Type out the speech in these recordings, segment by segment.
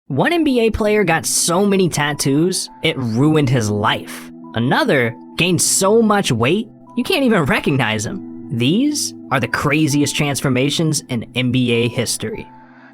One NBA player got so many tattoos, it ruined his life. Another gained so much weight, you can't even recognize him. These are the craziest transformations in NBA history.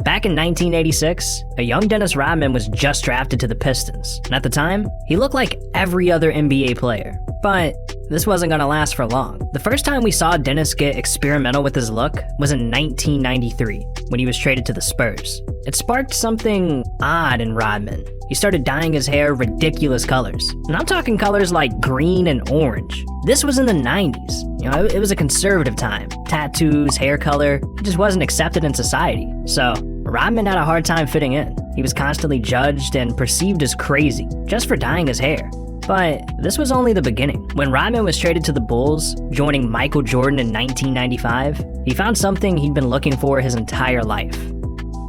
Back in 1986, a young Dennis Rodman was just drafted to the Pistons, and at the time, he looked like every other NBA player. But this wasn't gonna last for long. The first time we saw Dennis get experimental with his look was in 1993, when he was traded to the Spurs. It sparked something odd in Rodman. He started dyeing his hair ridiculous colors, and I'm talking colors like green and orange. This was in the 90s. It was a conservative time. Tattoos, hair color, it just wasn't accepted in society. So Rodman had a hard time fitting in. He was constantly judged and perceived as crazy, just for dyeing his hair. But this was only the beginning. When Rodman was traded to the Bulls, joining Michael Jordan in 1995, he found something he'd been looking for his entire life: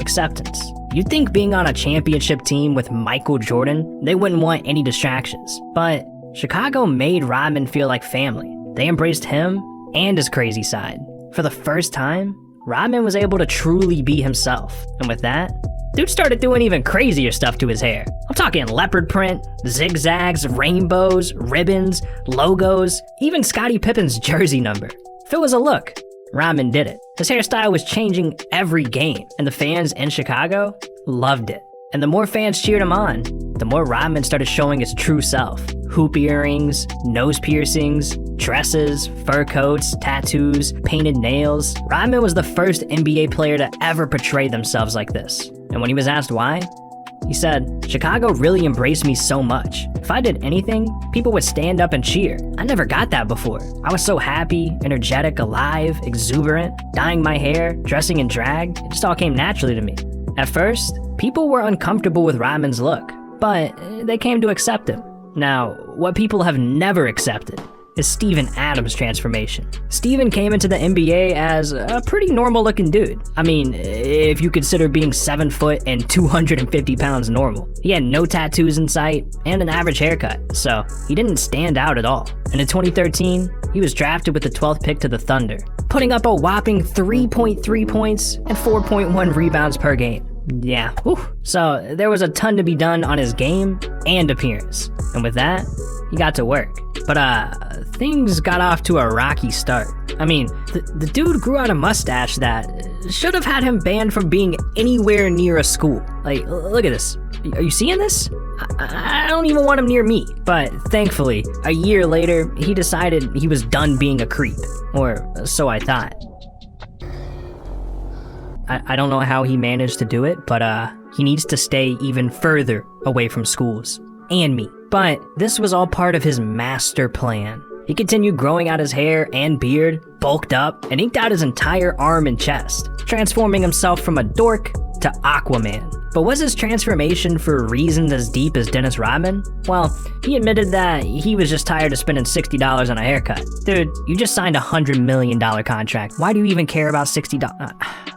acceptance. You'd think being on a championship team with Michael Jordan, they wouldn't want any distractions. But Chicago made Rodman feel like family. They embraced him and his crazy side. For the first time, Rodman was able to truly be himself. And with that, dude started doing even crazier stuff to his hair. I'm talking leopard print, zigzags, rainbows, ribbons, logos, even Scottie Pippen's jersey number. If it was a look, Rodman did it. His hairstyle was changing every game, and the fans in Chicago loved it. And the more fans cheered him on, the more Rodman started showing his true self. Hoop earrings, nose piercings, dresses, fur coats, tattoos, painted nails. Rodman was the first NBA player to ever portray themselves like this. And when he was asked why, he said, "Chicago really embraced me so much. If I did anything, people would stand up and cheer. I never got that before. I was so happy, energetic, alive, exuberant, dyeing my hair, dressing in drag. It just all came naturally to me." At first, people were uncomfortable with Rodman's look, but they came to accept him. Now, what people have never accepted is Steven Adams' transformation. Steven came into the NBA as a pretty normal looking dude. I mean, if you consider being 7 foot and 250 pounds normal. He had no tattoos in sight and an average haircut, so he didn't stand out at all. And in 2013, he was drafted with the 12th pick to the Thunder, putting up a whopping 3.3 points and 4.1 rebounds per game. Yeah, whew. So there was a ton to be done on his game and appearance. And with that, he got to work. But things got off to a rocky start. I mean, the dude grew out a mustache that should have had him banned from being anywhere near a school. Like, look at this. Are you seeing this? I don't even want him near me. But thankfully, a year later, he decided he was done being a creep. Or so I thought. I don't know how he managed to do it, but he needs to stay even further away from schools. And me. But this was all part of his master plan. He continued growing out his hair and beard, bulked up, and inked out his entire arm and chest, transforming himself from a dork to Aquaman. But was his transformation for reasons as deep as Dennis Rodman? Well, he admitted that he was just tired of spending $60 on a haircut. Dude, you just signed a $100 million contract. Why do you even care about $60?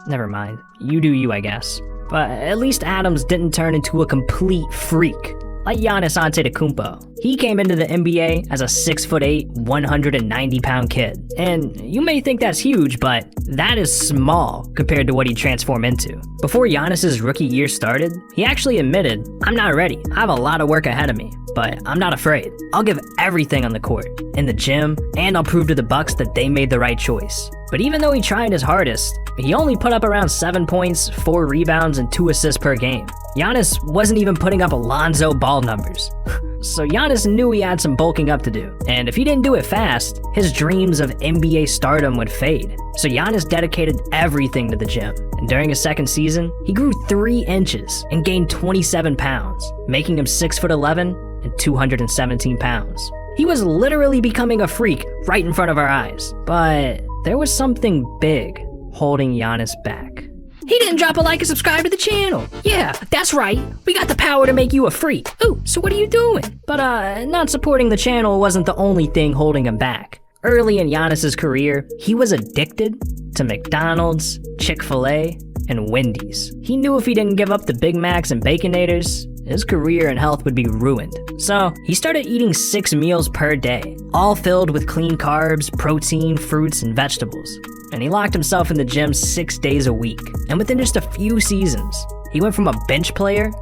Never mind. You do you, I guess. But at least Adams didn't turn into a complete freak like Giannis Antetokounmpo. He came into the NBA as a 6'8", 190-pound kid. And you may think that's huge, but that is small compared to what he'd transform into. Before Giannis's rookie year started, he actually admitted, "I'm not ready. I have a lot of work ahead of me, but I'm not afraid. I'll give everything on the court, in the gym, and I'll prove to the Bucks that they made the right choice." But even though he tried his hardest, he only put up around 7 points, 4 rebounds, and 2 assists per game. Giannis wasn't even putting up Alonzo Ball numbers. So Giannis knew he had some bulking up to do. And if he didn't do it fast, his dreams of NBA stardom would fade. So Giannis dedicated everything to the gym. And during his second season, he grew 3 inches and gained 27 pounds, making him 6'11" and 217 pounds. He was literally becoming a freak right in front of our eyes. But there was something big holding Giannis back. He didn't drop a like and subscribe to the channel. Yeah, that's right. We got the power to make you a freak. Ooh, so what are you doing? But not supporting the channel wasn't the only thing holding him back. Early in Giannis's career, he was addicted to McDonald's, Chick-fil-A, and Wendy's. He knew if he didn't give up the Big Macs and Baconators, his career and health would be ruined. So he started eating 6 meals per day, all filled with clean carbs, protein, fruits, and vegetables. And he locked himself in the gym 6 days a week. And within just a few seasons, he went from a bench player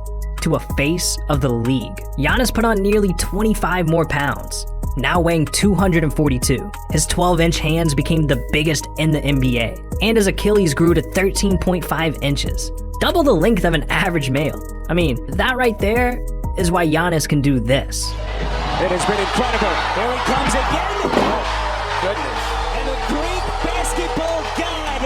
to a face of the league. Giannis put on nearly 25 more pounds, now weighing 242. His 12-inch hands became the biggest in the NBA, and his Achilles grew to 13.5 inches, double the length of an average male. I mean, that right there is why Giannis can do this. It has been incredible. Here he comes again. Oh, goodness. And the Greek basketball god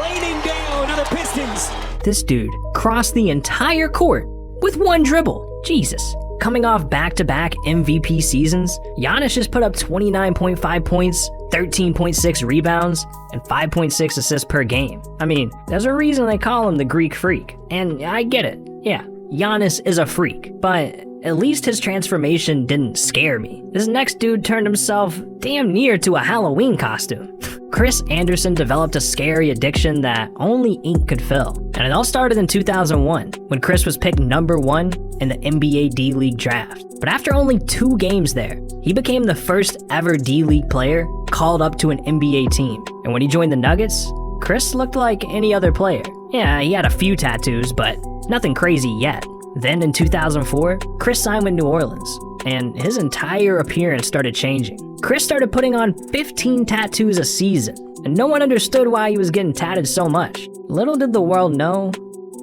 raining down on the Pistons. This dude crossed the entire court with one dribble. Jesus. Coming off back-to-back MVP seasons, Giannis just put up 29.5 points, 13.6 rebounds, and 5.6 assists per game. I mean, there's a reason they call him the Greek Freak. And I get it. Yeah, Giannis is a freak, but at least his transformation didn't scare me. This next dude turned himself damn near to a Halloween costume. Chris Andersen developed a scary addiction that only ink could fill. And it all started in 2001, when Chris was picked #1 in the NBA D-League draft. But after only 2 games there, he became the first ever D-League player called up to an NBA team. And when he joined the Nuggets, Chris looked like any other player. Yeah, he had a few tattoos, but nothing crazy yet. Then in 2004, Chris signed with New Orleans, and his entire appearance started changing. Chris started putting on 15 tattoos a season, and no one understood why he was getting tatted so much. Little did the world know,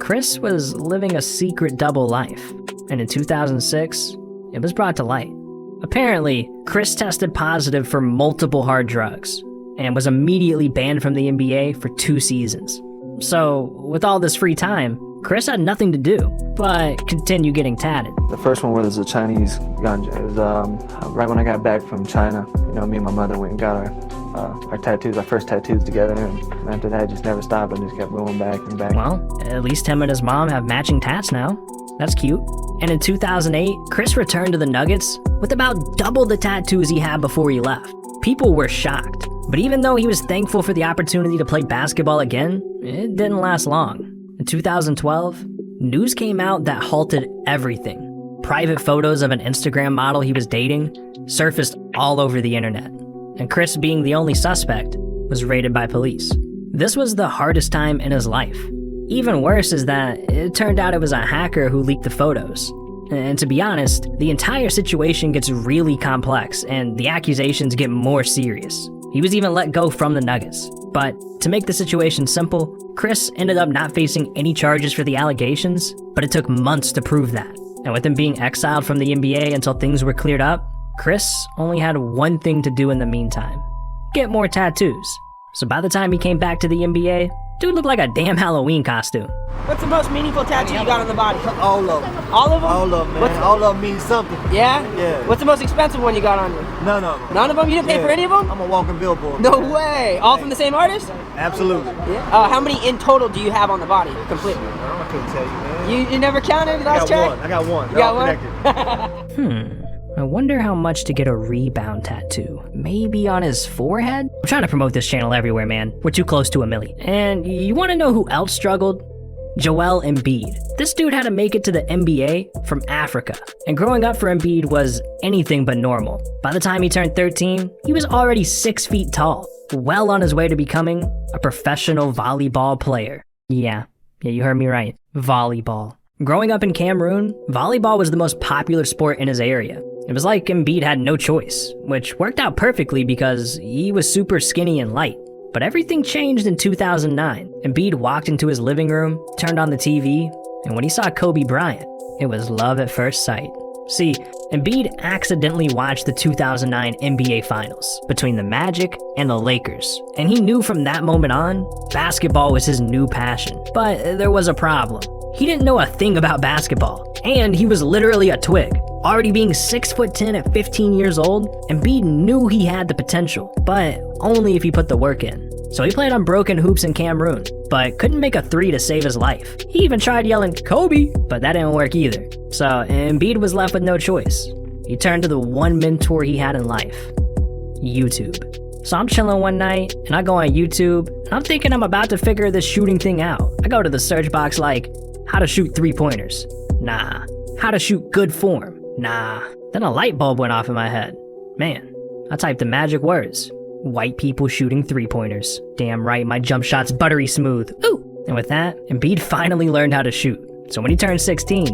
Chris was living a secret double life, and in 2006, it was brought to light. Apparently, Chris tested positive for multiple hard drugs, and was immediately banned from the NBA for 2 seasons. So, with all this free time, Chris had nothing to do but continue getting tatted. The first one was a Chinese ganja. It was right when I got back from China. You know, me and my mother went and got our tattoos, our first tattoos together, and after that, it just never stopped. I just kept going back and back. Well, at least him and his mom have matching tats now. That's cute. And in 2008, Chris returned to the Nuggets with about double the tattoos he had before he left. People were shocked. But even though he was thankful for the opportunity to play basketball again, it didn't last long. In 2012, news came out that halted everything. Private photos of an Instagram model he was dating surfaced all over the internet, and Chris, being the only suspect, was raided by police. This was the hardest time in his life. Even worse is that it turned out it was a hacker who leaked the photos. And to be honest, the entire situation gets really complex, and the accusations get more serious. He was even let go from the Nuggets. But to make the situation simple, Chris ended up not facing any charges for the allegations, but it took months to prove that. And with him being exiled from the NBA until things were cleared up, Chris only had one thing to do in the meantime: get more tattoos. So by the time he came back to the NBA, dude looked like a damn Halloween costume. What's the most meaningful tattoo you got on the body? All of them. All of them? All of them, man. All of them mean something. Yeah? Yeah. What's the most expensive one you got on you? None of them. None of them? You didn't pay for any of them? I'm a walking billboard. No way. All from the same artist? Absolutely. Yeah. How many in total do you have on the body, completely? I couldn't tell you, man. You never counted last I got track? one. I got one. You They're got all one? connected. I wonder how much to get a rebound tattoo. Maybe on his forehead? I'm trying to promote this channel everywhere, man. We're too close to 1 million. And you want to know who else struggled? Joel Embiid. This dude had to make it to the NBA from Africa, and growing up for Embiid was anything but normal. By the time he turned 13, he was already 6 feet tall, well on his way to becoming a professional volleyball player. Yeah, you heard me right. Volleyball. Growing up in Cameroon, volleyball was the most popular sport in his area. It was like Embiid had no choice, which worked out perfectly because he was super skinny and light. But everything changed in 2009. Embiid walked into his living room, turned on the TV, and when he saw Kobe Bryant, it was love at first sight. See, Embiid accidentally watched the 2009 NBA Finals between the Magic and the Lakers, and he knew from that moment on, basketball was his new passion. But there was a problem. He didn't know a thing about basketball, and he was literally a twig. Already being 6'10" at 15 years old, Embiid knew he had the potential, but only if he put the work in. So he played on broken hoops in Cameroon, but couldn't make a 3 to save his life. He even tried yelling, "Kobe!" but that didn't work either. So Embiid was left with no choice. He turned to the one mentor he had in life: YouTube. So I'm chilling one night, and I go on YouTube, and I'm thinking I'm about to figure this shooting thing out. I go to the search box like, how to shoot 3-pointers? Nah. How to shoot good form? Nah. Then a light bulb went off in my head. Man, I typed the magic words: white people shooting 3-pointers. Damn right, my jump shot's buttery smooth. Ooh! And with that, Embiid finally learned how to shoot. So when he turned 16,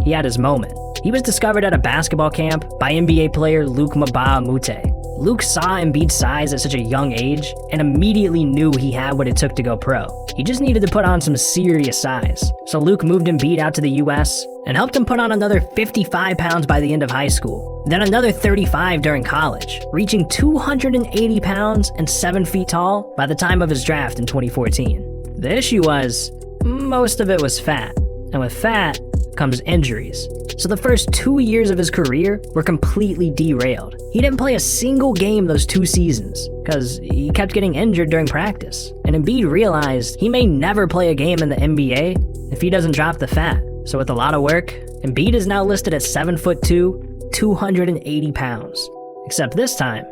he had his moment. He was discovered at a basketball camp by NBA player Luc Mbah a Moute. Luc saw Embiid's size at such a young age and immediately knew he had what it took to go pro. He just needed to put on some serious size. So Luc moved Embiid out to the US and helped him put on another 55 pounds by the end of high school, then another 35 during college, reaching 280 pounds and 7 feet tall by the time of his draft in 2014. The issue was, most of it was fat, and with fat comes injuries. So the first 2 years of his career were completely derailed. He didn't play a single game those 2 seasons because he kept getting injured during practice. And Embiid realized he may never play a game in the NBA if he doesn't drop the fat. So with a lot of work, Embiid is now listed at 7'2", 280 pounds. Except this time,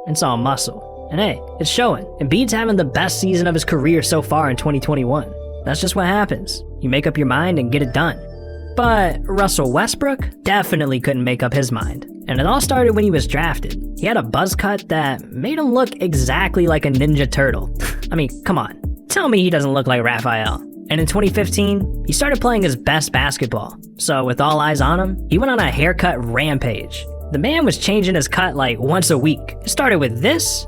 it's all muscle. And hey, it's showing. Embiid's having the best season of his career so far in 2021. That's just what happens. You make up your mind and get it done. But Russell Westbrook definitely couldn't make up his mind. And it all started when he was drafted. He had a buzz cut that made him look exactly like a Ninja Turtle. I mean, come on. Tell me he doesn't look like Raphael. And in 2015, he started playing his best basketball. So with all eyes on him, he went on a haircut rampage. The man was changing his cut like once a week. It started with this,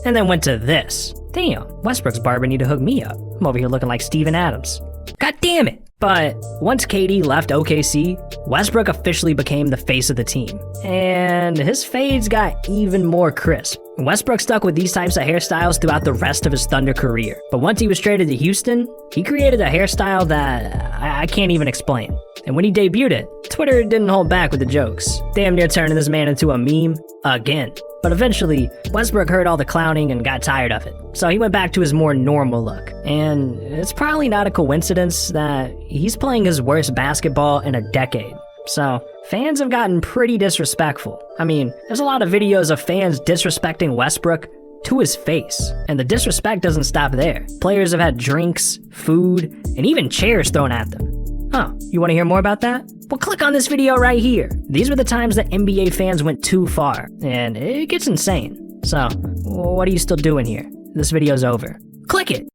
and then went to this. Damn, Westbrook's barber need to hook me up. I'm over here looking like Steven Adams. God damn it. But once KD left OKC, Westbrook officially became the face of the team. And his fades got even more crisp. Westbrook stuck with these types of hairstyles throughout the rest of his Thunder career. But once he was traded to Houston, he created a hairstyle that I can't even explain. And when he debuted it, Twitter didn't hold back with the jokes, damn near turning this man into a meme again. But eventually, Westbrook heard all the clowning and got tired of it. So he went back to his more normal look. And it's probably not a coincidence that he's playing his worst basketball in a decade. So fans have gotten pretty disrespectful. I mean, there's a lot of videos of fans disrespecting Westbrook to his face. And the disrespect doesn't stop there. Players have had drinks, food, and even chairs thrown at them. Huh, you want to hear more about that? Well, click on this video right here. These were the times that NBA fans went too far, and it gets insane. So, what are you still doing here? This video's over. Click it!